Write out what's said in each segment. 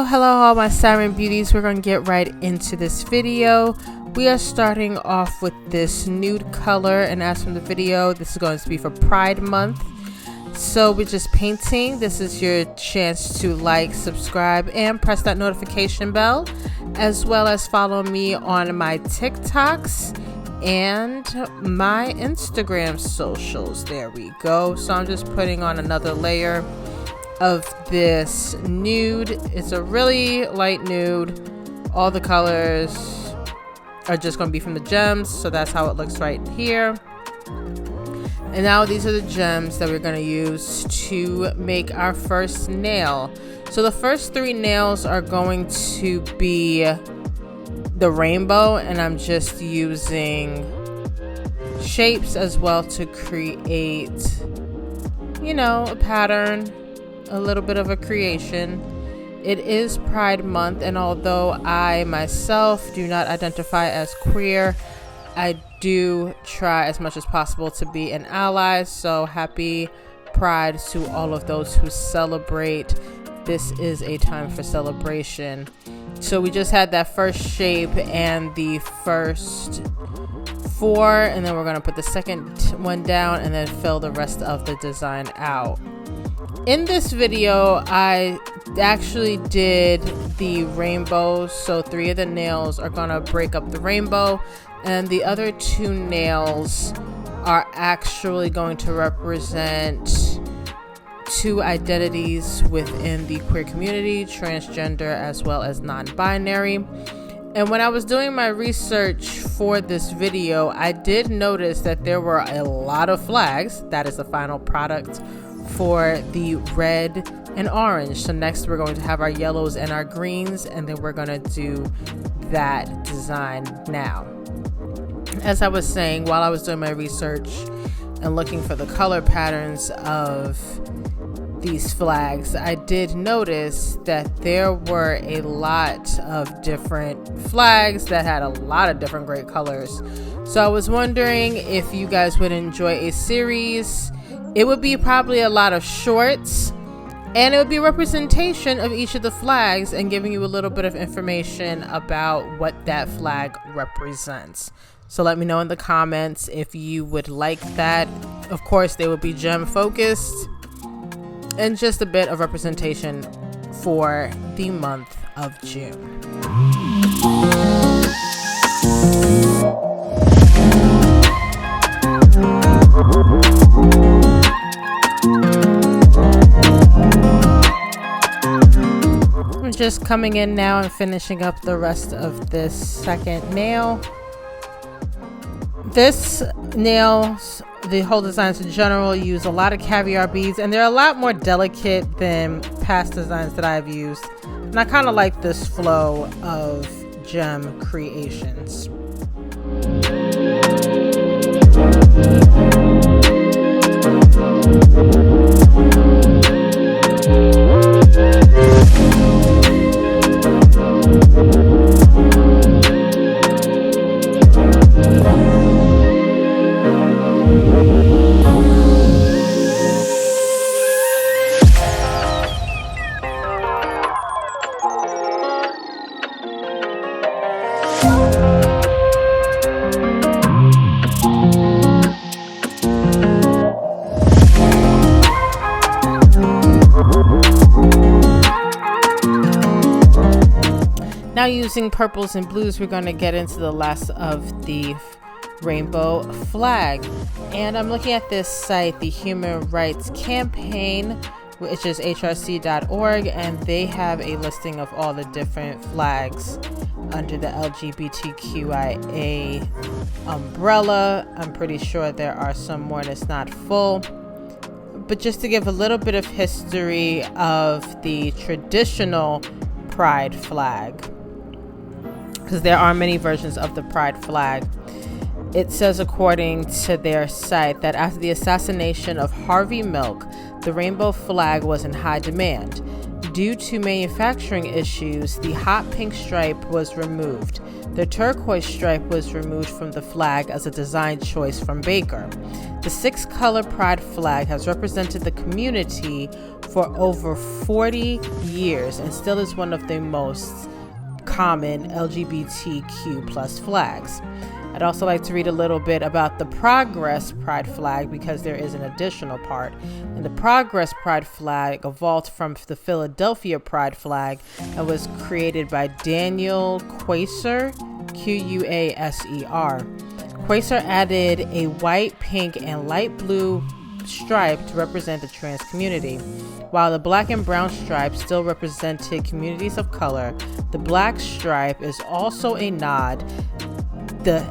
Hello all my Siren beauties. We're going to get right into this video. We are starting off with this nude color, and as from the video, this is going to be for Pride Month. So we're just painting. This is your chance to like, subscribe, and press that notification bell, as well as follow me on my TikToks and my Instagram socials. There we go. So I'm just putting on another layer of this nude. It's a really light nude. All the colors are just going to be from the gems, so that's how it looks right here. And now these are the gems that we're going to use to make our first nail. So the first three nails are going to be the rainbow, and I'm just using shapes as well to create, you know, a pattern, a little bit of a creation. It is Pride Month, and although I myself do not identify as queer, I do try as much as possible to be an ally. So happy Pride to all of those who celebrate. This is a time for celebration. So we just had that first shape and the first four, and then we're going to put the second one down and then fill the rest of the design out. In this video, I actually did the rainbows, so 3 of the nails are gonna break up the rainbow, and the other 2 nails are actually going to represent 2 identities within the queer community, transgender as well as non-binary. And when I was doing my research for this video, I did notice that there were a lot of flags. That is the final product for the red and orange. So next we're going to have our yellows and our greens, and then we're going to do that design now. As I was saying, while I was doing my research and looking for the color patterns of these flags, I did notice that there were a lot of different flags that had a lot of different great colors. So I was wondering if you guys would enjoy a series. It would be probably a lot of shorts, and it would be a representation of each of the flags and giving you a little bit of information about what that flag represents. So let me know in the comments if you would like that. Of course, they would be gem focused and just a bit of representation for the month of June. I'm just coming in now and finishing up the rest of this second nail. This nails, the whole designs in general, use a lot of caviar beads, and they're a lot more delicate than past designs that I've used. And I kind of like this flow of gem creations. Now using purples and blues, we're going to get into the last of the rainbow flag. And I'm looking at this site, the Human Rights Campaign, which is hrc.org, and they have a listing of all the different flags under the LGBTQIA umbrella. I'm pretty sure there are some more and it's not full. But just to give a little bit of history of the traditional pride flag, because there are many versions of the pride flag. It says, according to their site, that after the assassination of Harvey Milk, the rainbow flag was in high demand. Due to manufacturing issues, the hot pink stripe was removed. The turquoise stripe was removed from the flag as a design choice from Baker. The 6-color pride flag has represented the community for over 40 years and still is one of the most common LGBTQ plus flags. I'd also like to read a little bit about the Progress Pride flag because there is an additional part. And the Progress Pride flag evolved from the Philadelphia Pride flag and was created by Daniel Quaser, Quaser. Quaser added a white, pink, and light blue stripe to represent the trans community. While the black and brown stripe still represented communities of color, the black stripe is also a nod to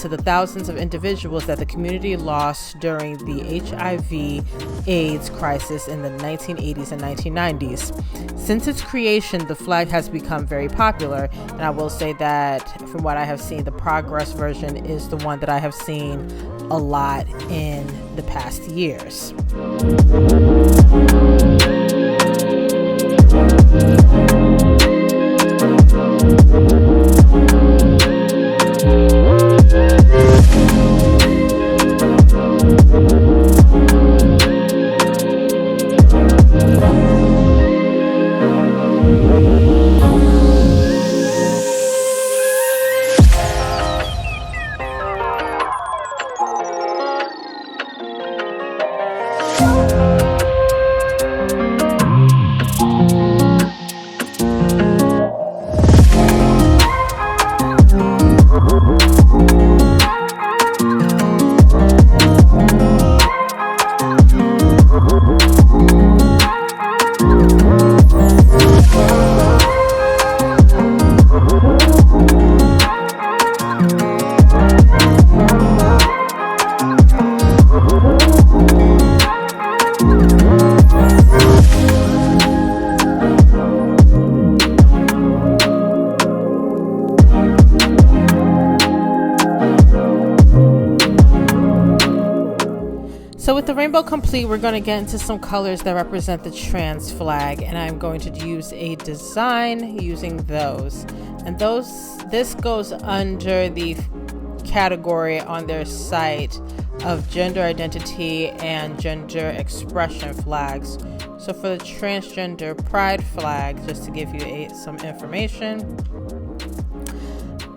the thousands of individuals that the community lost during the HIV/AIDS crisis in the 1980s and 1990s. Since its creation, the flag has become very popular, and I will say that from what I have seen, the Progress version is the one that I have seen a lot in the past years. So with the rainbow complete, we're going to get into some colors that represent the trans flag, and I'm going to use a design using those. And this goes under the category on their site of gender identity and gender expression flags. So for the transgender pride flag, just to give you some information,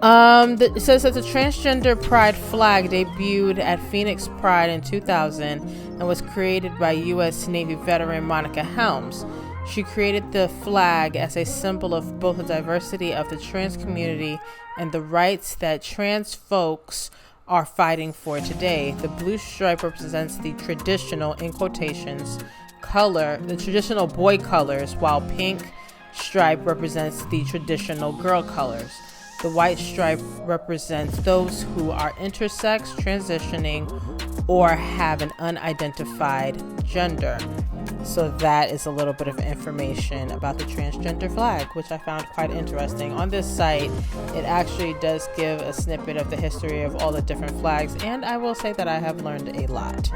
it says that the transgender pride flag debuted at Phoenix Pride in 2000 and was created by U.S. Navy veteran Monica Helms. She created the flag as a symbol of both the diversity of the trans community and the rights that trans folks are fighting for today. The blue stripe represents the traditional, in quotations, the traditional boy colors, while pink stripe represents the traditional girl colors. The white stripe represents those who are intersex, transitioning, or have an unidentified gender. So that is a little bit of information about the transgender flag, which I found quite interesting. On this site, it actually does give a snippet of the history of all the different flags, and I will say that I have learned a lot.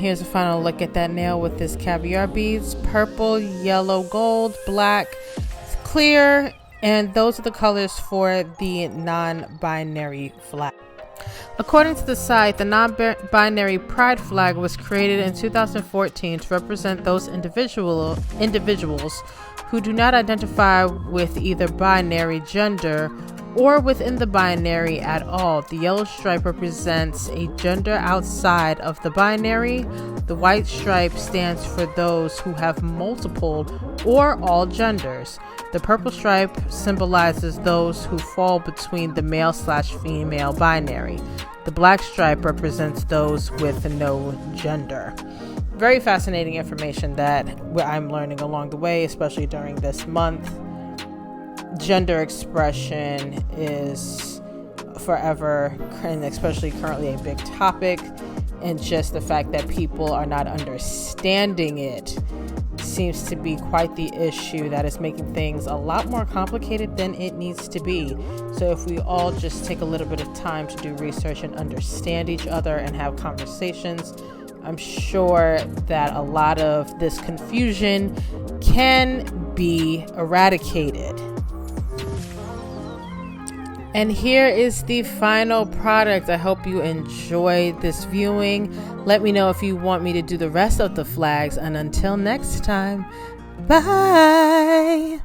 Here's a final look at that nail with this caviar beads: purple, yellow, gold, black, clear, and those are the colors for the non-binary flag. According to the site, the non-binary pride flag was created in 2014 to represent those individuals who do not identify with either binary gender or within the binary at all. The yellow stripe represents a gender outside of the binary. The white stripe stands for those who have multiple or all genders. The purple stripe symbolizes those who fall between the male/female binary. The black stripe represents those with no gender. Very fascinating information that I'm learning along the way, especially during this month. Gender expression is forever, and especially currently, a big topic, and just the fact that people are not understanding it seems to be quite the issue that is making things a lot more complicated than it needs to be. So if we all just take a little bit of time to do research and understand each other and have conversations, I'm sure that a lot of this confusion can be eradicated. And here is the final product. I hope you enjoyed this viewing. Let me know if you want me to do the rest of the flags. And until next time, bye.